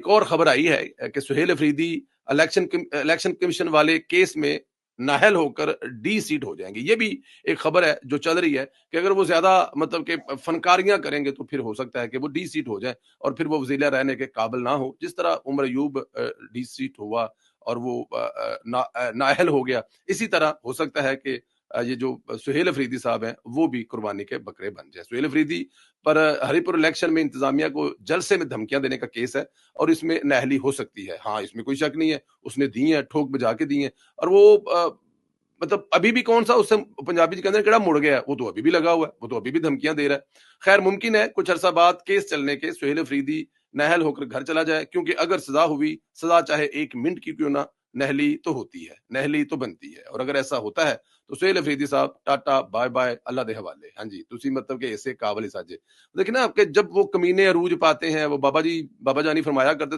ایک اور خبر آئی ہے کہ سہیل افریدی الیکشن کمیشن والے کیس میں نااہل ہو کر ڈی سیٹ ہو جائیں گے. یہ بھی ایک خبر ہے جو چل رہی ہے کہ اگر وہ زیادہ مطلب کہ فنکاریاں کریں گے تو پھر ہو سکتا ہے کہ وہ ڈی سیٹ ہو جائیں اور پھر وہ وزیر رہنے کے قابل نہ ہو, جس طرح عمر ایوب ڈی سیٹ ہوا اور وہ نااہل ہو گیا. اسی طرح ہو سکتا ہے کہ یہ جو سہیل افریدی صاحب ہیں وہ بھی قربانی کے بکرے بن جائیں. سہیل افریدی پر ہری پور الیکشن میں انتظامیہ کو جلسے میں دھمکیاں دینے کا کیس ہے اور اس میں نااہلی ہو سکتی ہے. ہاں, اس میں کوئی شک نہیں ہے, اس نے دی ہیں, ٹھوک بجا کے دی ہیں. اور وہ مطلب ابھی بھی کون سا اس سے پنجابی کے اندر کیڑا مڑ گیا ہے, وہ تو ابھی بھی لگا ہوا ہے, وہ تو ابھی بھی دھمکیاں دے رہا ہے. خیر ممکن ہے کچھ عرصہ بعد کیس چلنے کے سہیل افریدی نااہل ہو کر گھر چلا جائے, کیونکہ اگر سزا ہوئی, سزا چاہے 1 منٹ کی کیوں نہ, نہلی تو ہوتی ہے, نہلی تو بنتی ہے. اور اگر ایسا ہوتا ہے تو سہیل افریدی صاحب ٹاٹا بائے بائے, اللہ دے حوالے. ہاں جی, تسی مطلب کہ ایسے قابل ساجے دیکھیں نا کہ جب وہ کمینے عروج پاتے ہیں, وہ بابا جانی فرمایا کرتے